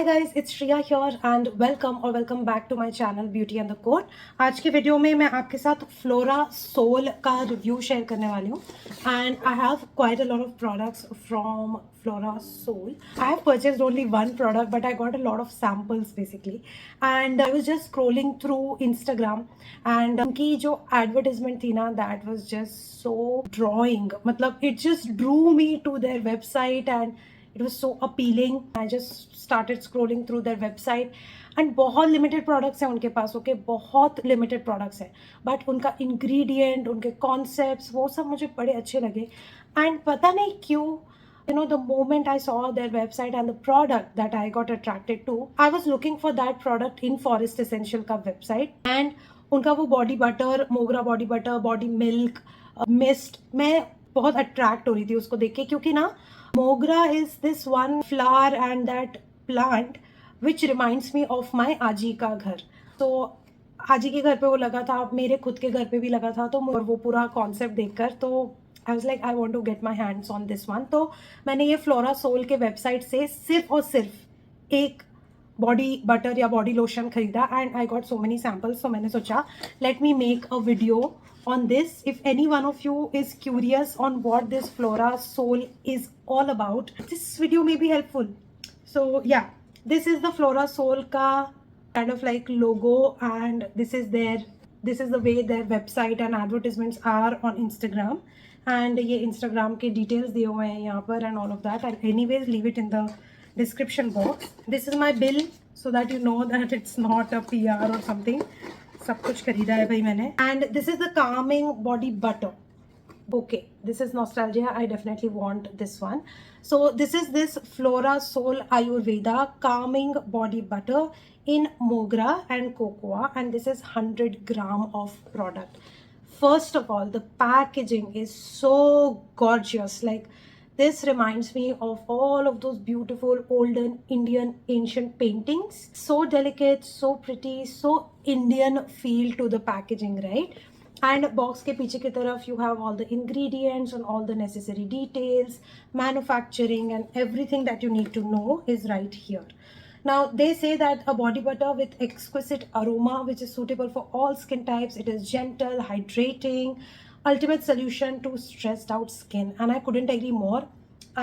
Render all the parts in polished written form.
Hi guys, it's Shriya here and welcome back to my channel Beauty and the Code. आज के video में मैं आपके साथ फ्लोरा सोल का रिव्यू शेयर करने वाली हूँ and I have quite a lot of products from Flora Soul. I have purchased only one product, but I got a lot of samples basically. And I was just scrolling through Instagram and उनकी जो advertisement थी ना, that was just so drawing. मतलब it just drew me to their website and it was so appealing. I just started scrolling through their website and बहुत limited products हैं उनके पास. Okay बहुत limited products हैं, but उनका ingredient, उनके concepts, वो सब मुझे बड़े अच्छे लगे. एंड पता नहीं क्यों, you know, the moment I saw their website and the product that I got attracted to, I was looking for that product in Forest Essential का website. And उनका वो बॉडी बटर, मोगरा body butter, body milk mist, मैं बहुत attract हो रही थी उसको देख के, क्योंकि ना मोगरा is this one flower and that plant which reminds me of my आजी का घर. तो आजी के घर पे वो लगा था, मेरे खुद के घर पे भी लगा था. तो वो पूरा कॉन्सेप्ट देखकर तो I was like I want to get my hands on this one. तो मैंने ये फ्लोरा सोल के वेबसाइट से सिर्फ और सिर्फ एक बॉडी बटर या बॉडी लोशन खरीदा and I got so many samples. तो मैंने सोचा let me make a video on this. If any one of you is curious on what this Flora Soul is all about, this video may be helpful. So yeah, this is the Flora Soul ka kind of like logo, and this is the way their website and advertisements are on Instagram. And ये Instagram के details दिए हुए हैं यहाँ पर and all of that. I'll anyways leave it in the description box. This is my bill so that you know that it's not a PR or something. सब कुछ खरीदा है भाई मैंने. And this is the calming body butter. Okay, this is nostalgia. I definitely want this one. So this is this Flora Soul Ayurveda calming body butter in mogra and cocoa, and this is 100 gram of product. First of all, the packaging is so gorgeous. Like, this reminds me of all of those beautiful olden Indian ancient paintings. So delicate, so pretty, so Indian feel to the packaging, right? And box के पीछे की तरफ you have all the ingredients and all the necessary details, manufacturing and everything that you need to know is right here. Now, they say that a body butter with exquisite aroma which is suitable for all skin types. It is gentle, hydrating, ultimate solution to stressed out skin. And I couldn't agree more.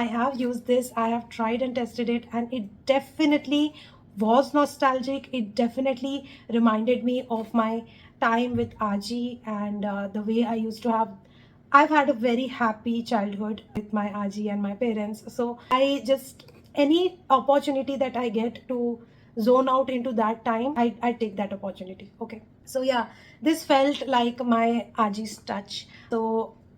I have used this, I have tried and tested it, and it definitely was nostalgic. It definitely reminded me of my time with Aji and the way I used to have. I've had a very happy childhood with my Aji and my parents. So I just, any opportunity that I get to zone out into that time, I take that opportunity. Okay, so yeah, this felt like my Aji's touch. So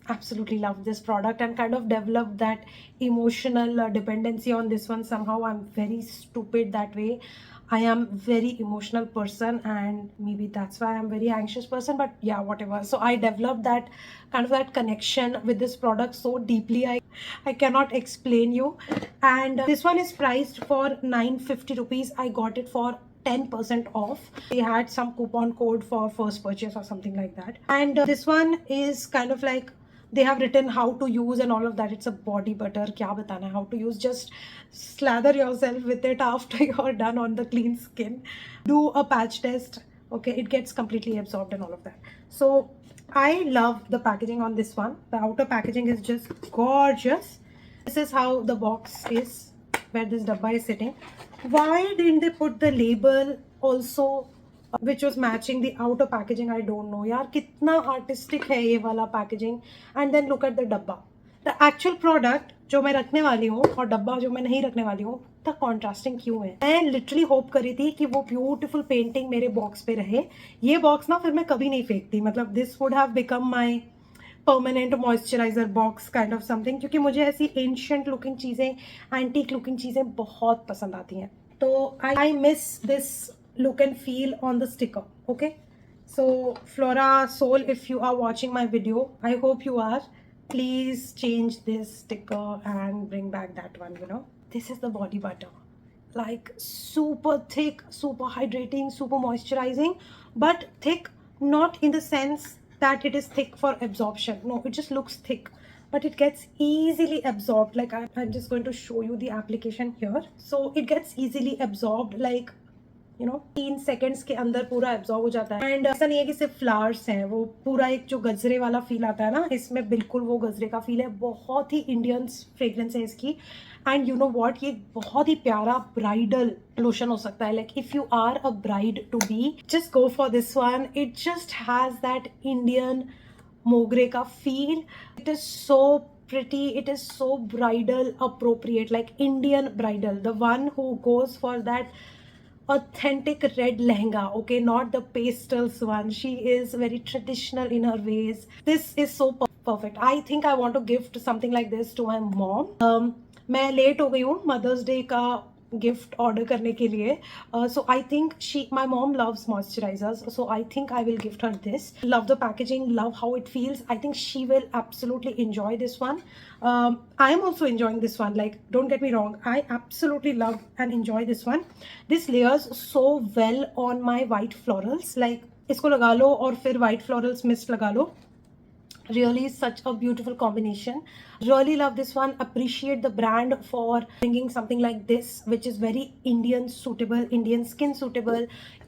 absolutely love this product and kind of developed that emotional dependency on this one. Somehow I'm very stupid that way. I am very emotional person and maybe that's why I'm very anxious person, but yeah, whatever. So I developed that kind of that connection with this product so deeply, I cannot explain you. And this one is priced for 950 rupees. I got it for 10% off. They had some coupon code for first purchase or something like that. And this one is kind of like, they have written how to use and all of that. It's a body butter. Kya batana hai how to use? Just slather yourself with it after you're done on the clean skin. Do a patch test. Okay, it gets completely absorbed and all of that. So I love the packaging on this one. The outer packaging is just gorgeous. This is how the box is, where this dabba is sitting. Why didn't they put the label also which was matching the outer packaging? I don't know यार, कितना artistic है ये वाला packaging. And then look at the डब्बा. The actual product जो मैं रखने वाली हूँ और डब्बा जो मैं नहीं रखने वाली हूँ, इतना कॉन्ट्रास्टिंग क्यों है? मैं लिटरली होप करी थी कि वो ब्यूटीफुल पेंटिंग मेरे बॉक्स पे रहे. ये बॉक्स ना फिर मैं कभी नहीं फेंकती. मतलब this would have become my permanent moisturiser box kind of something, क्योंकि मुझे ऐसी एंशियंट लुकिंग चीज़ें, एंटीक लुकिंग चीज़ें बहुत पसंद आती हैं. तो I miss this look and feel on the sticker. Okay, so Flora Soul, if you are watching my video, I hope you are, please change this sticker and bring back that one. You know, this is the body butter, like super thick, super hydrating, super moisturizing, but thick not in the sense that it is thick for absorption. No, it just looks thick. but it gets easily absorbed. Like I'm just going to show you the application here. So it gets easily absorbed, like 3 seconds के अंदर पूरा absorb हो जाता है. And ऐसा नहीं है कि सिर्फ फ्लावर्स हैं, वो पूरा एक जो गजरे वाला फील आता है ना, इसमें बिल्कुल वो गजरे का फील है. बहुत ही इंडियन फ्रेग्रेंस है इसकी. एंड यू नो वॉट, ये बहुत ही प्यारा ब्राइडल लोशन हो सकता है. Like if you are a bride to be, just go for this one. It just has that Indian मोगरे का feel. It is so pretty, it is so bridal appropriate, like Indian bridal, the one who goes for that authentic red lehenga, okay, not the pastels one. She is very traditional in her ways. This is so perfect. I think I want to gift something like this to my mom. मैं लेट हो गई हूँ Mother's Day का gift order करने के लिए. So I think my mom loves moisturisers, so I think I will gift her this. Love the packaging, love how it feels. I think she will absolutely enjoy this one. I am also enjoying this one, like don't get me wrong, I absolutely love and enjoy this one. This layers so well on my white florals. Like इसको लगा लो और फिर white florals mist लगा लो. Really such a beautiful combination. Really love this one. Appreciate the brand for bringing something like this, which is very Indian suitable, Indian skin suitable,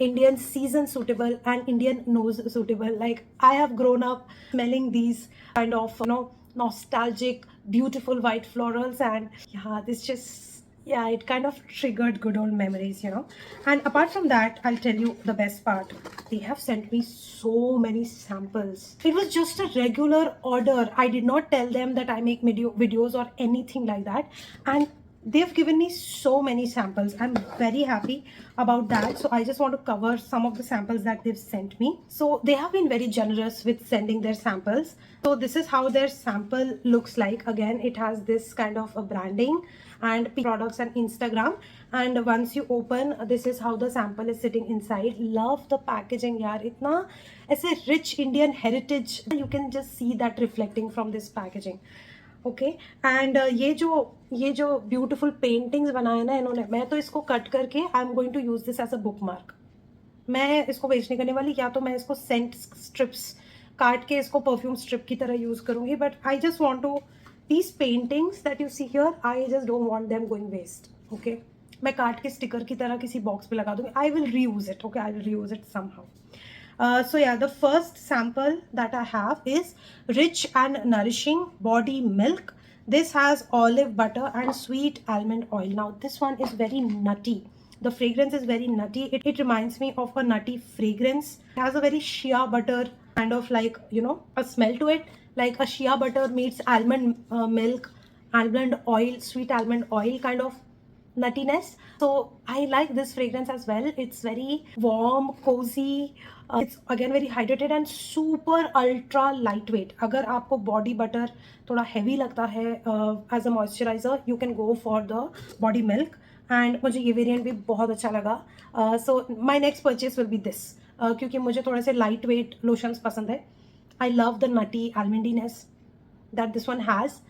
Indian season suitable, and Indian nose suitable. Like I have grown up smelling these kind of nostalgic beautiful white florals, and yeah, this just, yeah, it kind of triggered good old memories. And apart from that, I'll tell you the best part. They have sent me so many samples. It was just a regular order. I did not tell them that I make videos or anything like that, and they've given me so many samples. I'm very happy about that. So I just want to cover some of the samples that they've sent me. So they have been very generous with sending their samples. So this is how their sample looks like. Again, it has this kind of a branding and products and Instagram, and once you open, this is how the sample is sitting inside. Love the packaging yaar, itna aise rich Indian heritage, you can just see that reflecting from this packaging. Okay and ये जो beautiful paintings बनाए ना इन्होंने, मैं तो इसको cut करके I am going to use this as a bookmark. मैं इसको वेस्ट नहीं करने वाली, या तो मैं इसको सेंट स्ट्रिप्स काट के इसको परफ्यूम स्ट्रिप की तरह यूज करूंगी. But I just want to, these paintings that you see here, I just don't want them going waste. Okay, मैं काट के स्टिकर की तरह किसी बॉक्स पे लगा दूंगी. I will reuse it. Okay, I will reuse it somehow. So yeah, the first sample that I have is rich and nourishing body milk. This has olive butter and sweet almond oil. Now this one is very nutty. The fragrance is very nutty. It reminds me of a nutty fragrance. It has a very shea butter kind of, like, a smell to it. Like a shea butter meets almond milk, almond oil, sweet almond oil kind of nuttiness. So I like this fragrance as well. It's very warm, cozy. It's again very hydrated and super ultra lightweight. अगर आपको body butter थोड़ा heavy लगता है as a moisturizer, you can go for the body milk. And मुझे ये variant भी बहुत अच्छा लगा. So my next purchase will be this. क्योंकि मुझे थोड़े से lightweight lotions पसंद है. I love the nutty almondiness that this one has.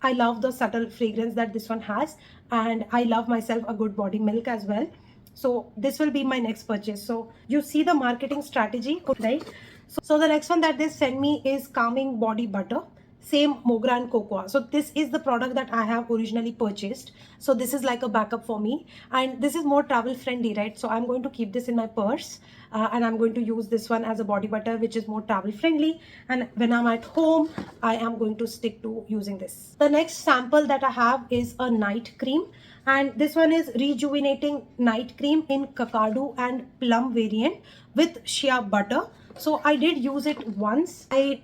I love the subtle fragrance that this one has, and I love myself a good body milk as well. So this will be my next purchase. So you see the marketing strategy, right? So the next one that they send me is calming body butter. Same Mogra and Cocoa. So this is the product that I have originally purchased. So this is like a backup for me, and this is more travel friendly, right? So I'm going to keep this in my purse, and I'm going to use this one as a body butter, which is more travel friendly. And when I'm at home, I am going to stick to using this. The next sample that I have is a night cream, and this one is rejuvenating night cream in Kakadu and plum variant with shea butter. So I did use it once. I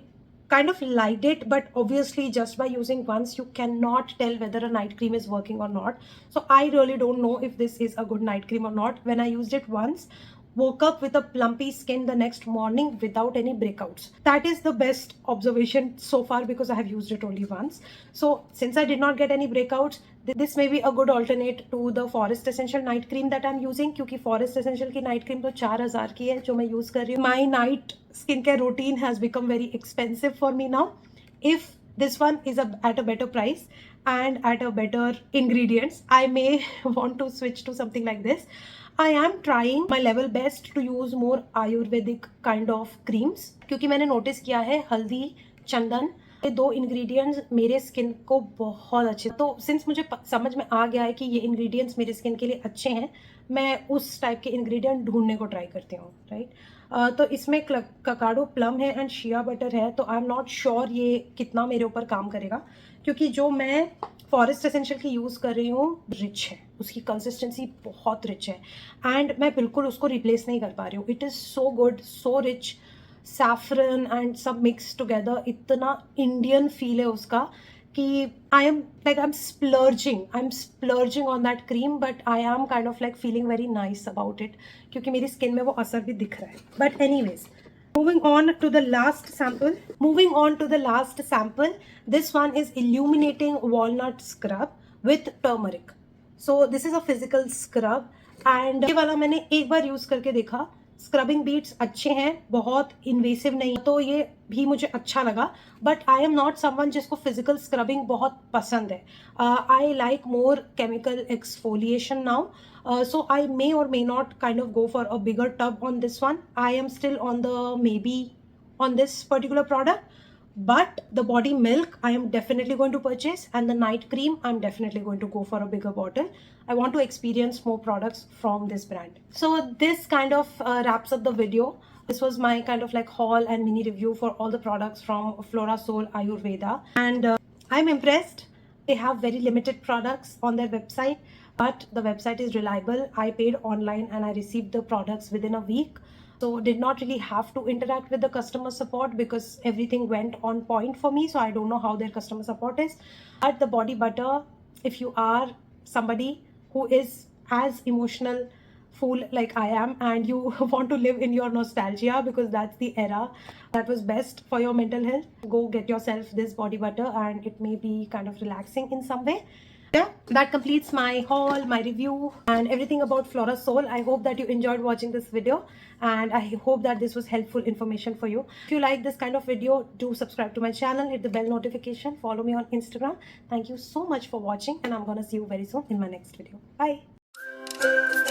kind of liked it, but obviously just by using once you cannot tell whether a night cream is working or not. So I really don't know if this is a good night cream or not. When I used it once, woke up with a plumpy skin the next morning without any breakouts. That is the best observation so far because I have used it only once. So since I did not get any breakouts, this may be a good alternate to the Forest Essential night cream that I'm using, क्योंकि Forest Essential की night cream तो 4000 की है जो मैं use कर रही हूँ. My night skincare routine has become very expensive for me now. If this one is at a better price and at a better ingredients, I may want to switch to something like this. I am trying my level best to use more Ayurvedic kind of creams, क्योंकि मैंने notice किया है हल्दी, चंदन, ये 2 ingredients मेरे skin को बहुत अच्छे, तो सिंस मुझे समझ में आ गया है कि ये इंग्रेडिएंट्स मेरे स्किन के लिए अच्छे हैं, मैं उस टाइप के इंग्रेडिएंट ढूंढने को ट्राई करती हूँ, राइट। तो इसमें ककाडो प्लम है एंड शिया बटर है, तो आई एम नॉट श्योर ये कितना मेरे ऊपर काम करेगा, क्योंकि जो मैं फॉरेस्ट एसेंशियल की यूज़ कर रही हूँ रिच है, उसकी कंसिस्टेंसी बहुत रिच है एंड मैं बिल्कुल उसको रिप्लेस नहीं कर पा रही हूँ। It is so good, so rich, saffron and सब मिक्स टुगेदर, इतना इंडियन फील है उसका कि I am splurging on that cream, but I am kind of like feeling very nice about it, क्योंकि मेरी स्किन में वो असर भी दिख रहा है। But anyways, moving on to the last sample, this one is illuminating walnut scrub with turmeric. So this is a physical scrub and ये वाला मैंने एक बार यूज करके देखा, स्क्रबिंग बीट्स अच्छे हैं, बहुत इन्वेसिव नहीं, तो ये भी मुझे अच्छा लगा। But I am not someone जिसको फिजिकल स्क्रबिंग बहुत पसंद है। I like more chemical exfoliation now, so I may or may not kind of go for a bigger tub on this one. I am still on the maybe on this particular product, but the body milk I am definitely going to purchase, and the night cream I'm definitely going to go for a bigger bottle. I want to experience more products from this brand. So this kind of wraps up the video. This was my kind of like haul and mini review for all the products from Florasol Ayurveda, and I'm impressed. They have very limited products on their website, but the website is reliable. I paid online and I received the products within a week, so did not really have to interact with the customer support because everything went on point for me. So I don't know how their customer support is. But the body butter, if you are somebody who is as emotional fool like I am and you want to live in your nostalgia, because that's the era that was best for your mental health, go get yourself this body butter and it may be kind of relaxing in some way. Yeah, that completes my haul, my review and everything about Florasol. I hope that you enjoyed watching this video and I hope that this was helpful information for you. If you like this kind of video, do subscribe to my channel, hit the bell notification, follow me on Instagram. Thank you so much for watching and I'm gonna see you very soon in my next video. Bye.